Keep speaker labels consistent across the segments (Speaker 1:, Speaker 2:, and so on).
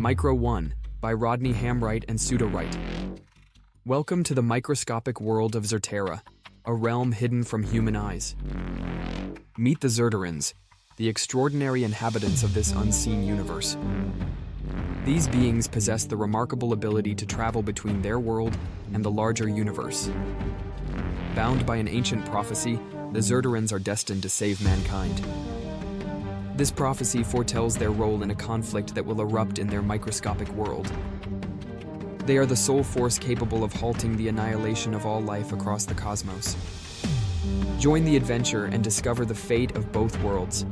Speaker 1: Micro 1 by Rodney Hamright and Pseudowrite. Welcome to the microscopic world of Zerterra, a realm hidden from human eyes. Meet the Zerterans, the extraordinary inhabitants of this unseen universe. These beings possess the remarkable ability to travel between their world and the larger universe. Bound by an ancient prophecy, the Zerterans are destined to save mankind. This prophecy foretells their role in a conflict that will erupt in their microscopic world. They are the sole force capable of halting the annihilation of all life across the cosmos. Join the adventure and discover the fate of both worlds.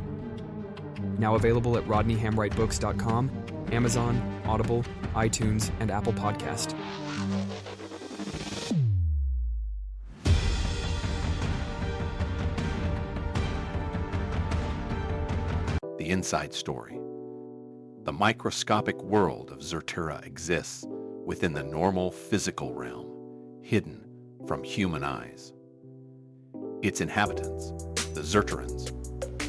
Speaker 1: Now available at rodneyhamwrightbooks.com, Amazon, Audible, iTunes, and Apple Podcast.
Speaker 2: The Inside Story. The microscopic world of Zerterra exists within the normal physical realm, hidden from human eyes. Its inhabitants, the Zerterans,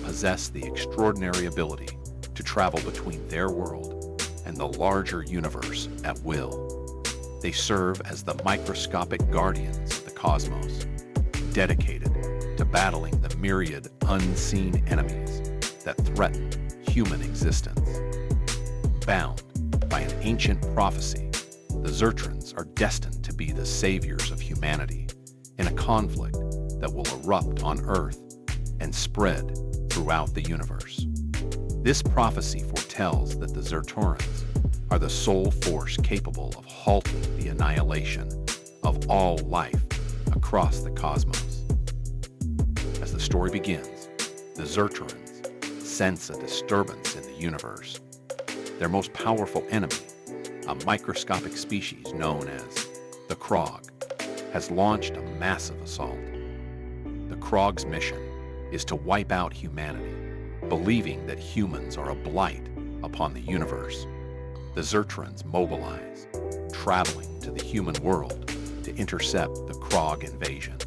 Speaker 2: possess the extraordinary ability to travel between their world and the larger universe at will. They serve as the microscopic guardians of the cosmos, dedicated to battling the myriad unseen enemies that threaten human existence. Bound by an ancient prophecy, the Zerterans are destined to be the saviors of humanity in a conflict that will erupt on Earth and spread throughout the universe. This prophecy foretells that the Zerterans are the sole force capable of halting the annihilation of all life across the cosmos. As the story begins, the Zerterans sense a disturbance in the universe. Their most powerful enemy, a microscopic species known as the Krog, has launched a massive assault. The Krog's mission is to wipe out humanity, believing that humans are a blight upon the universe. The Zerterans mobilize, traveling to the human world to intercept the Krog invasion.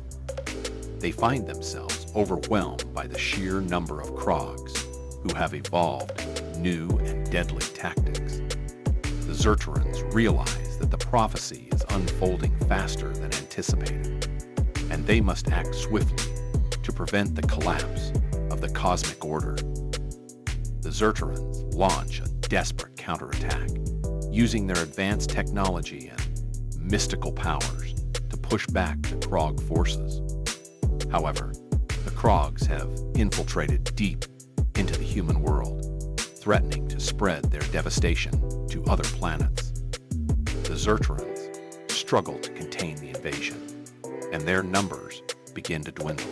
Speaker 2: They find themselves overwhelmed by the sheer number of Krogs who have evolved new and deadly tactics. The Zerterans realize that the prophecy is unfolding faster than anticipated, and they must act swiftly to prevent the collapse of the cosmic order. The Zerterans launch a desperate counterattack, using their advanced technology and mystical powers to push back the Krog forces. However, the Krogs have infiltrated deep into the human world, threatening to spread their devastation to other planets. The Zerterans struggle to contain the invasion, and their numbers begin to dwindle.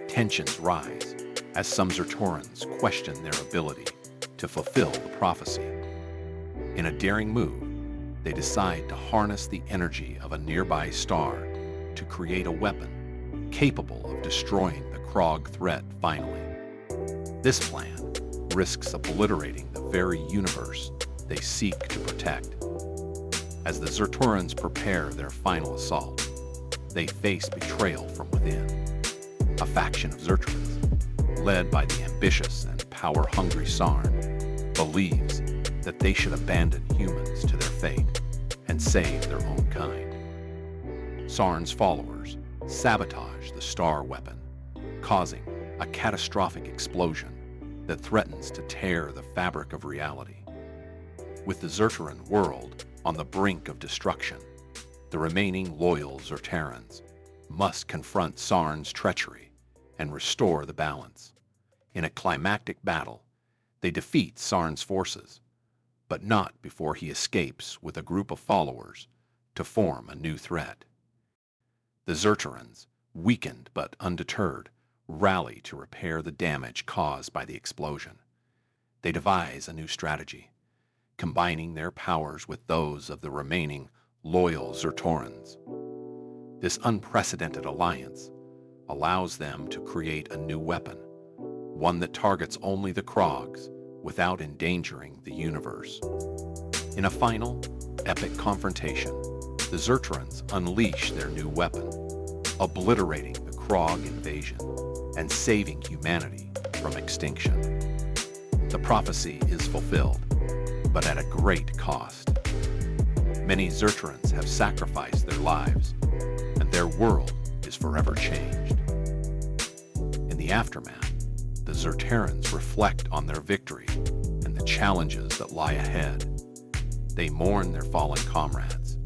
Speaker 2: Tensions rise as some Zerterans question their ability to fulfill the prophecy. In a daring move, they decide to harness the energy of a nearby star to create a weapon capable of destroying the Krog threat finally. This plan risks obliterating the very universe they seek to protect. As the Zerterans prepare their final assault, they face betrayal from within. A faction of Zerterans, led by the ambitious and power-hungry Sarn, believes that they should abandon humans to their fate and save their own kind. Sarn's followers sabotage the star weapon, causing a catastrophic explosion that threatens to tear the fabric of reality. With the Zerteran world on the brink of destruction, the remaining loyal Zerterans must confront Sarn's treachery and restore the balance. In a climactic battle, they defeat Sarn's forces, but not before he escapes with a group of followers to form a new threat. The Zerterans, weakened but undeterred, rally to repair the damage caused by the explosion. They devise a new strategy, combining their powers with those of the remaining loyal Zerterans. This unprecedented alliance allows them to create a new weapon, one that targets only the Krogs without endangering the universe. In a final, epic confrontation, the Zerterans unleash their new weapon, obliterating the Krog invasion and saving humanity from extinction. The prophecy is fulfilled. but at a great cost. Many Zerterans have sacrificed their lives, and their world is forever changed. In the aftermath, the Zerterans reflect on their victory and the challenges that lie ahead. They mourn their fallen comrades,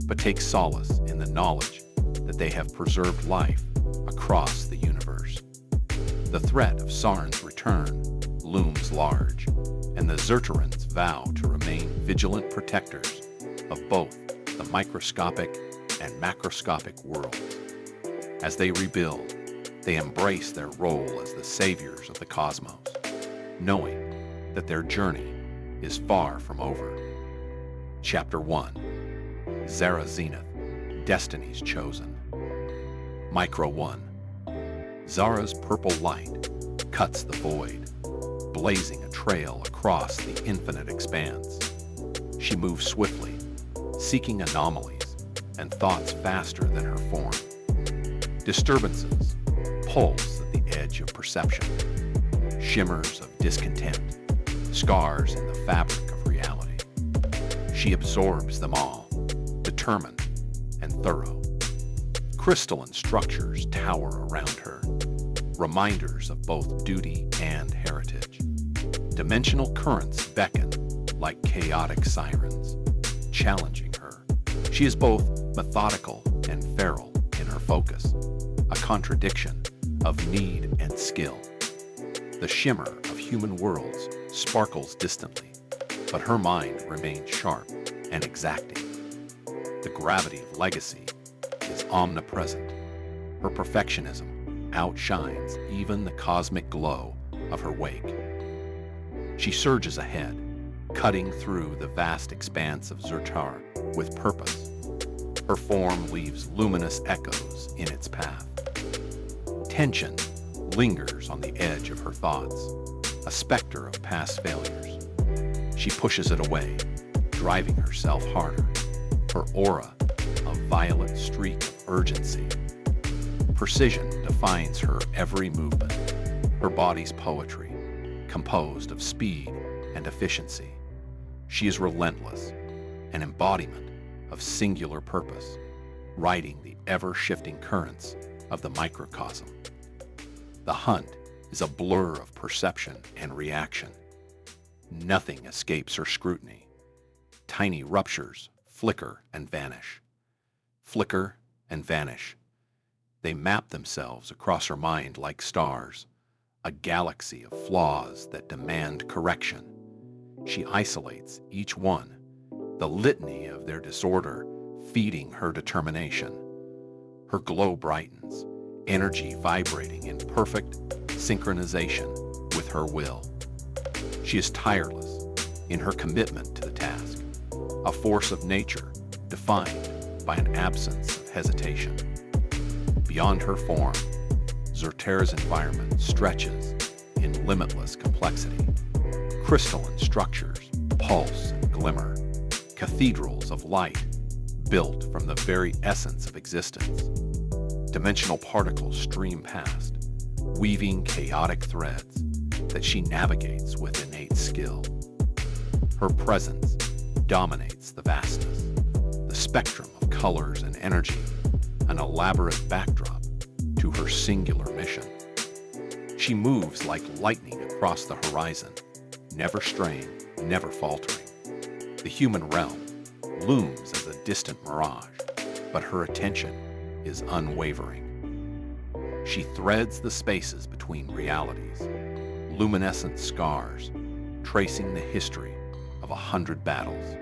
Speaker 2: but take solace in the knowledge that they have preserved life across the universe. The threat of Sarn's return looms large, and the Zerterans vow to remain vigilant protectors of both the microscopic and macroscopic worlds. As they rebuild, they embrace their role as the saviors of the cosmos, knowing that their journey is far from over. Chapter 1. Zara Zenith, Destiny's Chosen. Micro 1. Zara's purple light cuts the void, blazing a trail across the infinite expanse. She moves swiftly, seeking anomalies and thoughts faster than her form. Disturbances pulse at the edge of perception, shimmers of discontent, scars in the fabric of reality. She absorbs them all, determined and thorough. Crystalline structures tower around her, reminders of both duty and heritage. Dimensional currents beckon like chaotic sirens, challenging her. She is both methodical and feral in her focus, a contradiction of need and skill. The shimmer of human worlds sparkles distantly, but her mind remains sharp and exacting. The gravity of legacy is omnipresent. Her perfectionism outshines even the cosmic glow of her wake. She surges ahead, cutting through the vast expanse of Zertar with purpose. Her form leaves luminous echoes in its path. Tension lingers on the edge of her thoughts, a specter of past failures. She pushes it away, driving herself harder, her aura a violet streak of urgency. Precision defines her every movement, her body's poetry, composed of speed and efficiency. She is relentless, an embodiment of singular purpose, riding the ever-shifting currents of the microcosm. The hunt is a blur of perception and reaction. Nothing escapes her scrutiny. Tiny ruptures flicker and vanish. Flicker and vanish. They map themselves across her mind like stars, a galaxy of flaws that demand correction. She isolates each one, the litany of their disorder feeding her determination. Her glow brightens, energy vibrating in perfect synchronization with her will. She is tireless in her commitment to the task, a force of nature defined by an absence of hesitation. Beyond her form, Zerterra's environment stretches in limitless complexity. Crystalline structures pulse and glimmer, cathedrals of light built from the very essence of existence. Dimensional particles stream past, weaving chaotic threads that she navigates with innate skill. Her presence dominates the vastness, the spectrum of colors and energy, an elaborate backdrop to her singular mission. She moves like lightning across the horizon, never straying, never faltering. The human realm looms as a distant mirage, but her attention is unwavering. She threads the spaces between realities, luminescent scars tracing the history of 100 battles.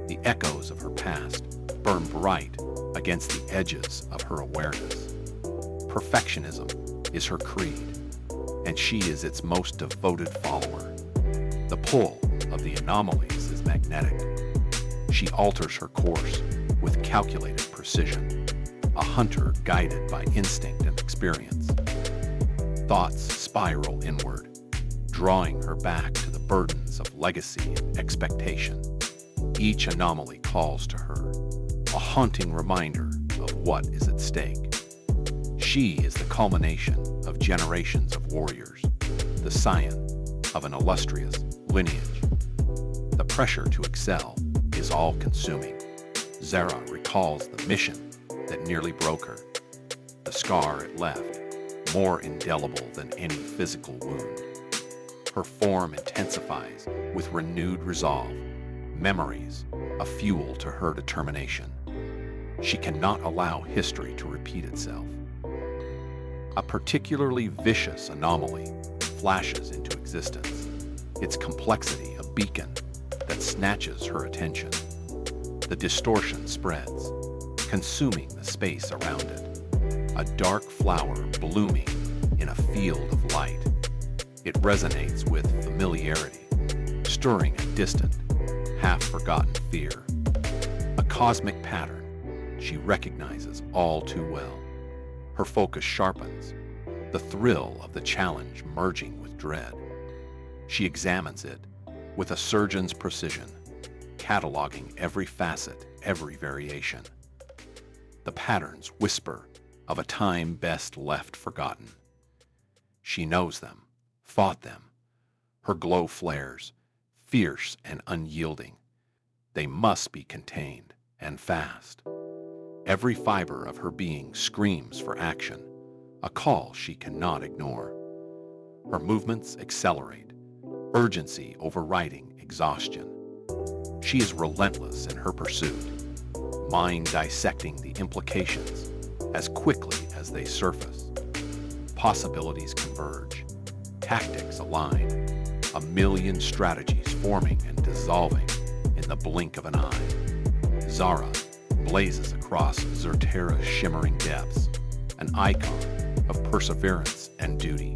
Speaker 2: The echoes of her past burn bright against the edges of her awareness. Perfectionism is her creed, and she is its most devoted follower. The pull of the anomalies is magnetic. She alters her course with calculated precision, a hunter guided by instinct and experience. Thoughts spiral inward, drawing her back to the burdens of legacy and expectation. Each anomaly calls to her, a haunting reminder of what is at stake. She is the culmination of generations of warriors, the scion of an illustrious lineage. The pressure to excel is all-consuming. Zara recalls the mission that nearly broke her, the scar it left, more indelible than any physical wound. Her form intensifies with renewed resolve, memories a fuel to her determination. She cannot allow history to repeat itself. A particularly vicious anomaly flashes into existence, its complexity a beacon that snatches her attention. The distortion spreads, consuming the space around it, a dark flower blooming in a field of light. It resonates with familiarity, stirring a distant, half-forgotten fear. A cosmic pattern she recognizes all too well. Her focus sharpens, the thrill of the challenge merging with dread. She examines it with a surgeon's precision, cataloging every facet, every variation. The patterns whisper of a time best left forgotten. She knows them, fought them. Her glow flares, fierce and unyielding. They must be contained, and fast. Every fiber of her being screams for action, a call she cannot ignore. Her movements accelerate, urgency overriding exhaustion. She is relentless in her pursuit, mind dissecting the implications as quickly as they surface. Possibilities converge, tactics align, a million strategies forming and dissolving in the blink of an eye. Zara blazes across Zerterra's shimmering depths, an icon of perseverance and duty.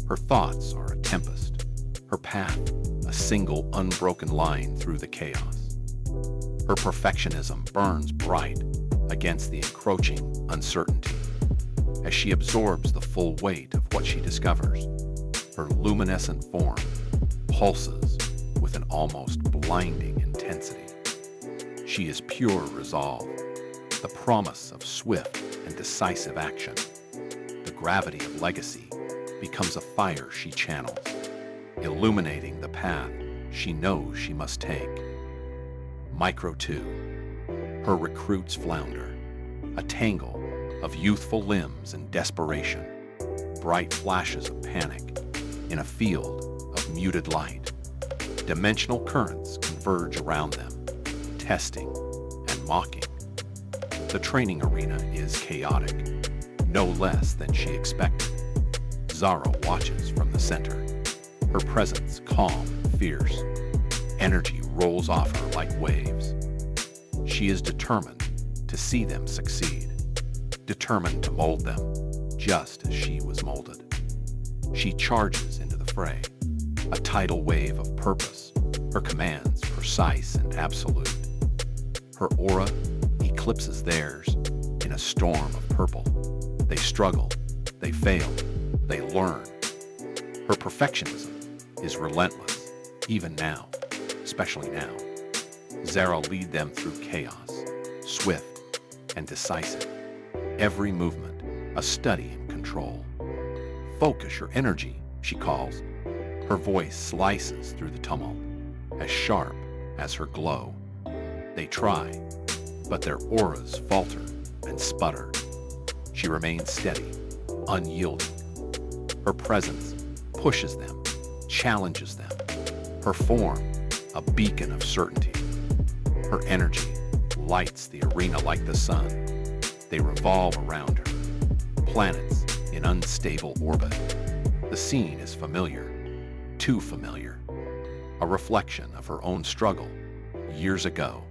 Speaker 2: Her thoughts are a tempest, her path a single unbroken line through the chaos. Her perfectionism burns bright against the encroaching uncertainty. As she absorbs the full weight of what she discovers, her luminescent form pulses with an almost blinding intensity. She is pure resolve, the promise of swift and decisive action. The gravity of legacy becomes a fire she channels, illuminating the path she knows she must take. Micro 2. Her recruits flounder, a tangle of youthful limbs and desperation, bright flashes of panic in a field of muted light. Dimensional currents converge around them, testing and mocking. The training arena is chaotic, no less than she expected. Zara watches from the center, her presence calm and fierce. Energy rolls off her like waves. She is determined to see them succeed, determined to mold them just as she was molded. She charges into the fray, a tidal wave of purpose, her commands precise and absolute. Her aura eclipses theirs in a storm of purple. They struggle, they fail, they learn. Her perfectionism is relentless, even now, especially now. Zara leads them through chaos, swift and decisive. Every movement, a study in control. Focus your energy, she calls. Her voice slices through the tumult, as sharp as her glow. They try, but their auras falter and sputter. She remains steady, unyielding. Her presence pushes them, challenges them. Her form, a beacon of certainty. Her energy lights the arena like the sun. They revolve around her, planets in unstable orbit. The scene is familiar, too familiar. A reflection of her own struggle, years ago,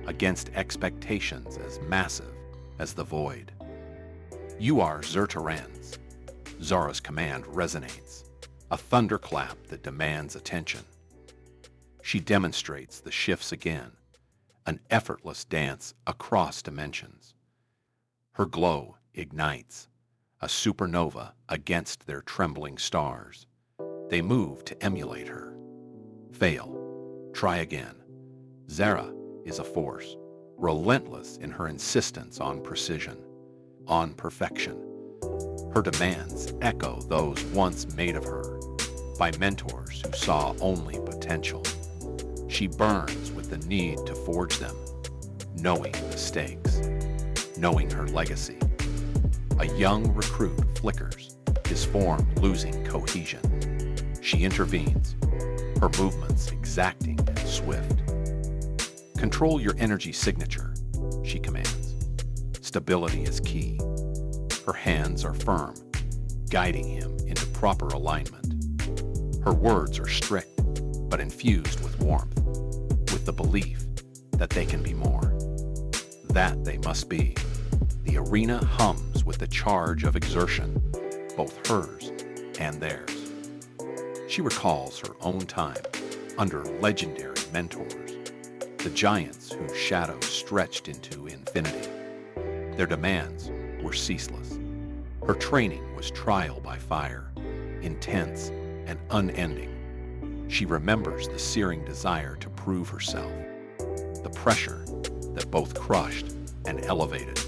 Speaker 2: against expectations as massive as the void. You are Zerterrans. Zara's command resonates, a thunderclap that demands attention. She demonstrates the shifts again, an effortless dance across dimensions. Her glow ignites, a supernova against their trembling stars. They move to emulate her. Fail. Try again. Zara is a force, relentless in her insistence on precision, on perfection. Her demands echo those once made of her by mentors who saw only potential. She burns with the need to forge them, knowing the stakes, knowing her legacy. A young recruit flickers, his form losing cohesion. She intervenes, her movements exacting and swift. Control your energy signature, she commands. Stability is key. Her hands are firm, guiding him into proper alignment. Her words are strict, but infused with warmth, with the belief that they can be more. That they must be. The arena hums with the charge of exertion, both hers and theirs. She recalls her own time under legendary mentors, the giants whose shadows stretched into infinity. Their demands were ceaseless. Her training was trial by fire, intense and unending. She remembers the searing desire to prove herself, the pressure that both crushed and elevated.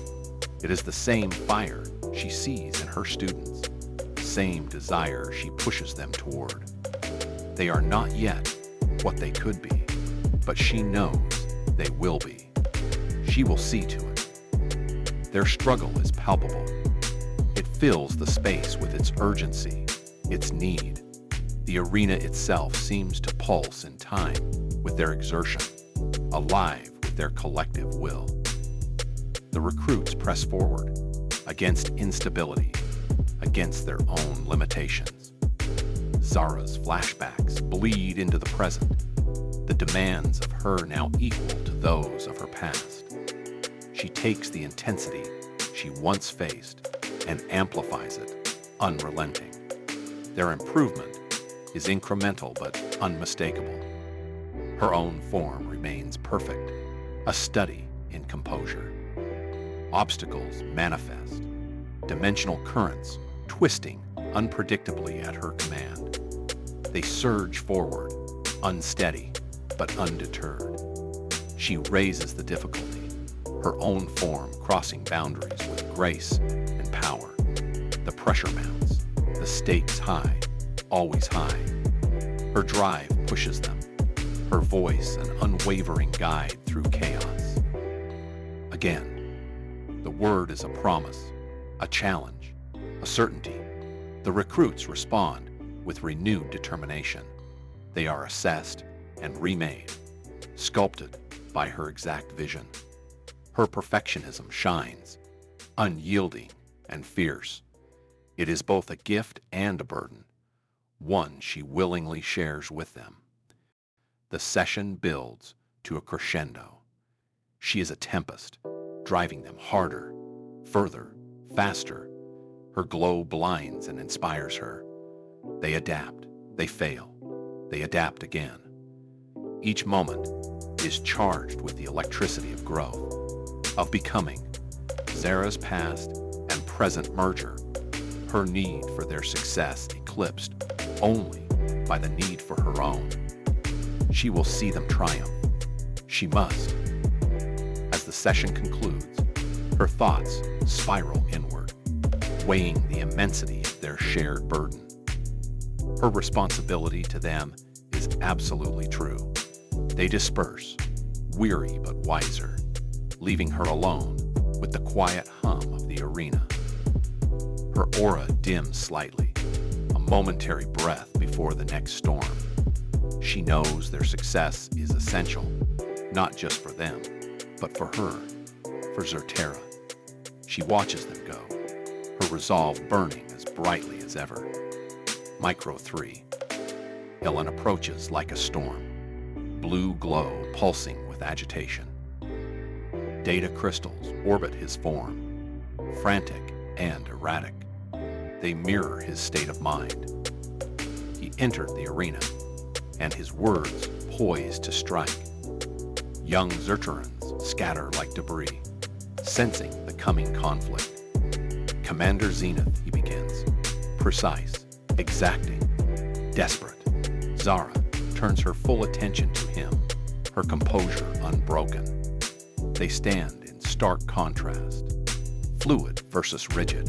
Speaker 2: It is the same fire she sees in her students, the same desire she pushes them toward. They are not yet what they could be, but she knows they will be. She will see to it. Their struggle is palpable. It fills the space with its urgency, its need. The arena itself seems to pulse in time with their exertion, alive with their collective will. The recruits press forward, against instability, against their own limitations. Zara's flashbacks bleed into the present, the demands of her now equal to those of her past. She takes the intensity she once faced and amplifies it, unrelenting. Their improvement is incremental but unmistakable. Her own form remains perfect, a study in composure. Obstacles manifest, dimensional currents twisting unpredictably at her command. They surge forward, unsteady but undeterred. She raises the difficulty, her own form crossing boundaries with grace and power. The pressure mounts, the stakes high, always high. Her drive pushes them, her voice an unwavering guide through chaos. Again, the word is a promise, a challenge, a certainty. The recruits respond with renewed determination. They are assessed and remade, sculpted by her exact vision. Her perfectionism shines, unyielding and fierce. It is both a gift and a burden, one she willingly shares with them. The session builds to a crescendo. She is a tempest, driving them harder, further, faster. Her glow blinds and inspires her. They adapt, they fail, they adapt again. Each moment is charged with the electricity of growth, of becoming. Zara's past and present merger, her need for their success eclipsed only by the need for her own. She will see them triumph. She must. As the session concludes, her thoughts spiral inward, weighing the immensity of their shared burden. Her responsibility to them is absolutely true. They disperse, weary but wiser, leaving her alone with the quiet hum of the arena. Her aura dims slightly, a momentary breath before the next storm. She knows their success is essential, not just for them, but for her, for Zerterra. She watches them go, her resolve burning as brightly as ever. Micro 3. Helen approaches like a storm, blue glow pulsing with agitation. Data crystals orbit his form, frantic and erratic. They mirror his state of mind. He entered the arena, and his words poised to strike. Young Zerterans scatter like debris, sensing the coming conflict. Commander Zenith, he begins, precise, exacting, desperate. Zara turns her full attention to him, her composure unbroken. They stand in stark contrast, fluid versus rigid,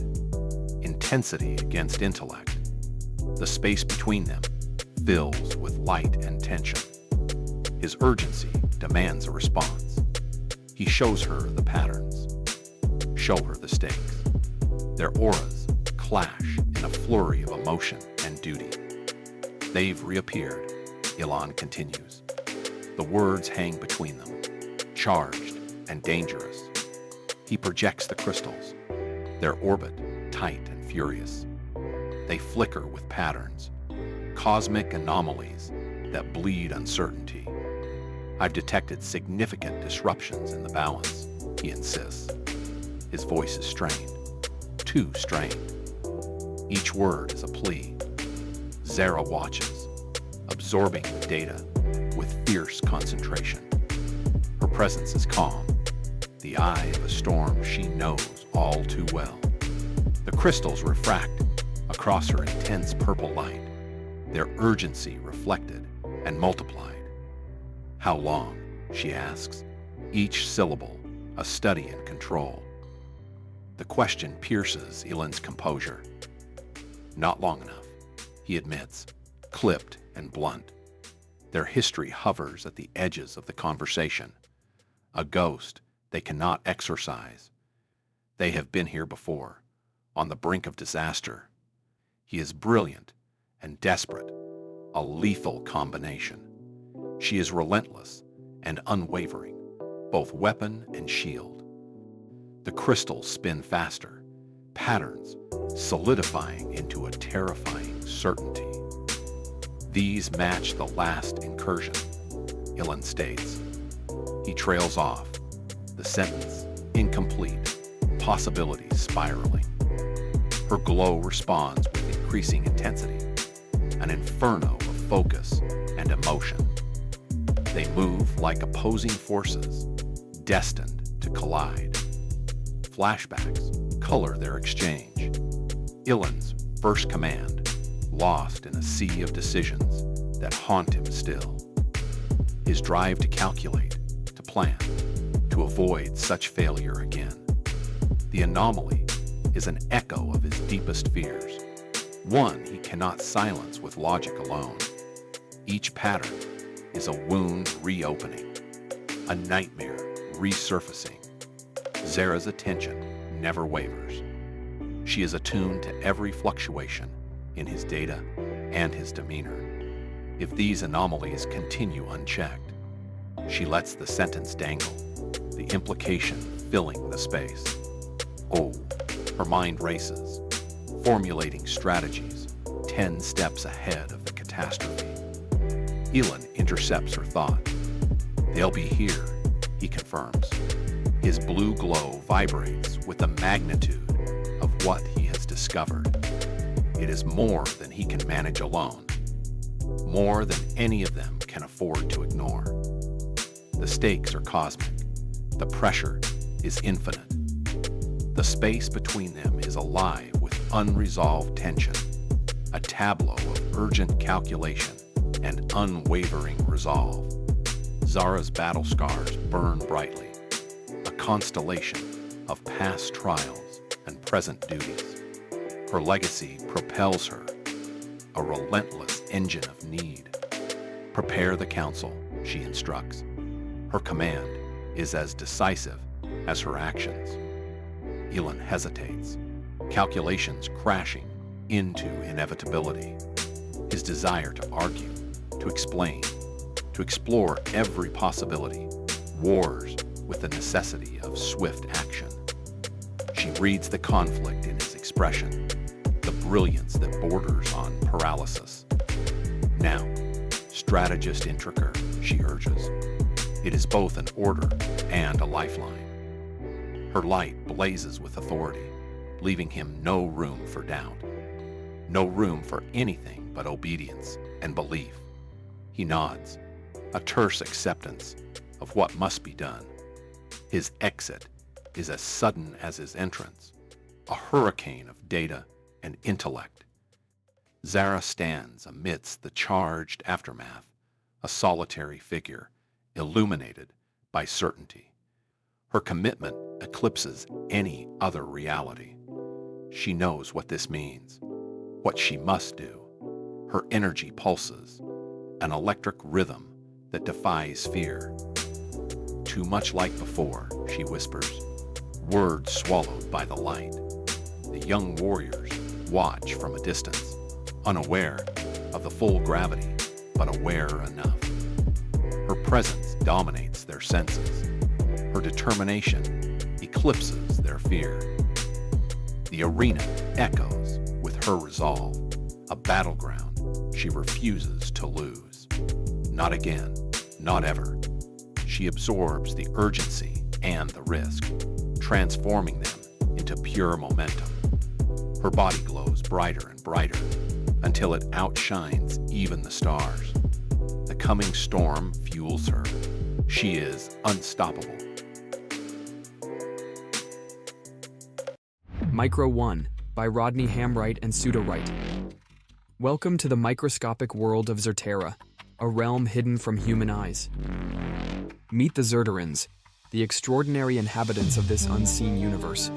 Speaker 2: intensity against intellect. The space between them fills with light and tension. His urgency demands a response. He shows her the patterns, show her the stakes. Their auras clash in a flurry of emotion and duty. They've reappeared, Ilan continues. The words hang between them, charged and dangerous. He projects the crystals, their orbit tight and furious. They flicker with patterns, cosmic anomalies that bleed uncertainty. I've detected significant disruptions in the balance, he insists. His voice is strained, too strained. Each word is a plea. Zara watches, absorbing the data with fierce concentration. Her presence is calm, the eye of a storm she knows all too well. The crystals refract across her intense purple light, their urgency reflected and multiplied. How long, she asks, each syllable a study in control. The question pierces Ilan's composure. Not long enough, he admits, clipped and blunt. Their history hovers at the edges of the conversation, a ghost they cannot exorcise. They have been here before, on the brink of disaster. He is brilliant and desperate, a lethal combination. She is relentless and unwavering, both weapon and shield. The crystals spin faster, patterns solidifying into a terrifying certainty. These match the last incursion, Ilan states. He trails off, the sentence incomplete, possibilities spiraling. Her glow responds with increasing intensity, an inferno of focus and emotion. They move like opposing forces, destined to collide. Flashbacks color their exchange. Ilan's first command, lost in a sea of decisions that haunt him still. His drive to calculate, to plan, to avoid such failure again. The anomaly is an echo of his deepest fears, one he cannot silence with logic alone. Each pattern is a wound reopening, a nightmare resurfacing. Zara's attention never wavers. She is attuned to every fluctuation in his data and his demeanor. If these anomalies continue unchecked, she lets the sentence dangle, the implication filling the space. Oh, her mind races, formulating strategies 10 steps ahead of the catastrophe. Ilan intercepts her thought. They'll be here, he confirms. His blue glow vibrates with the magnitude of what he has discovered. It is more than he can manage alone, more than any of them can afford to ignore. The stakes are cosmic. The pressure is infinite. The space between them is alive with unresolved tension, a tableau of urgent calculation and unwavering resolve. Zara's battle scars burn brightly, a constellation of past trials and present duties. Her legacy propels her, a relentless engine of need. Prepare the council, she instructs. Her command is as decisive as her actions. Ilan hesitates, calculations crashing into inevitability. His desire to argue, to explain, to explore every possibility, wars with the necessity of swift action. She reads the conflict in his expression, the brilliance that borders on paralysis. Now, strategist intricator, she urges. It is both an order and a lifeline. Her light blazes with authority, leaving him no room for doubt, no room for anything but obedience and belief. He nods, a terse acceptance of what must be done. His exit is as sudden as his entrance, a hurricane of data and intellect. Zara stands amidst the charged aftermath, a solitary figure, illuminated by certainty. Her commitment eclipses any other reality. She knows what this means, what she must do. Her energy pulses, an electric rhythm that defies fear. Too much like before, she whispers, words swallowed by the light. The young warriors watch from a distance, unaware of the full gravity, but aware enough. Her presence dominates their senses. Her determination eclipses their fear. The arena echoes with her resolve, a battleground she refuses to lose. Not again, not ever. She absorbs the urgency and the risk, transforming them into pure momentum. Her body glows brighter and brighter until it outshines even the stars. The coming storm fuels her. She is unstoppable.
Speaker 1: Micro 1 by Rodney Hamright and Sudowright. Welcome to the microscopic world of Zerterra, a realm hidden from human eyes. Meet the Zerterans, the extraordinary inhabitants of this unseen universe.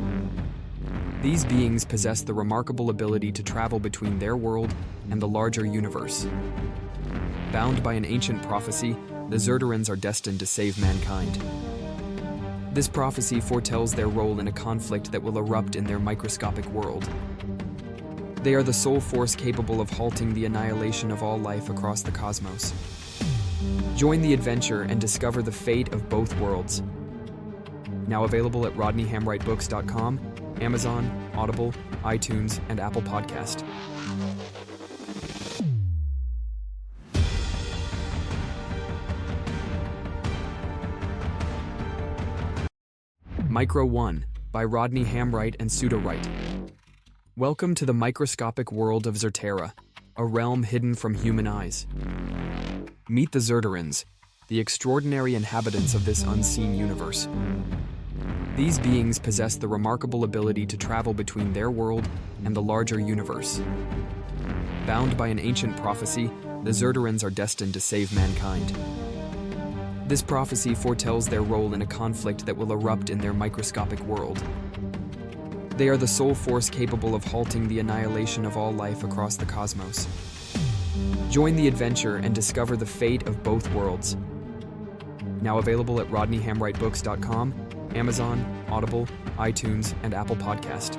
Speaker 1: These beings possess the remarkable ability to travel between their world and the larger universe. Bound by an ancient prophecy, the Zerterans are destined to save mankind. This prophecy foretells their role in a conflict that will erupt in their microscopic world. They are the sole force capable of halting the annihilation of all life across the cosmos. Join the adventure and discover the fate of both worlds. Now available at rodneyhamwrightbooks.com, Amazon, Audible, iTunes, and Apple Podcast. Micro 1 by Rodney Hamright and Sudowright. Welcome to the microscopic world of Zerterra, a realm hidden from human eyes. Meet the Zerterans, the extraordinary inhabitants of this unseen universe. These beings possess the remarkable ability to travel between their world and the larger universe. Bound by an ancient prophecy, the Zerterans are destined to save mankind. This prophecy foretells their role in a conflict that will erupt in their microscopic world. They are the sole force capable of halting the annihilation of all life across the cosmos. Join the adventure and discover the fate of both worlds. Now available at rodneyhamwrightbooks.com, Amazon, Audible, iTunes, and Apple Podcast.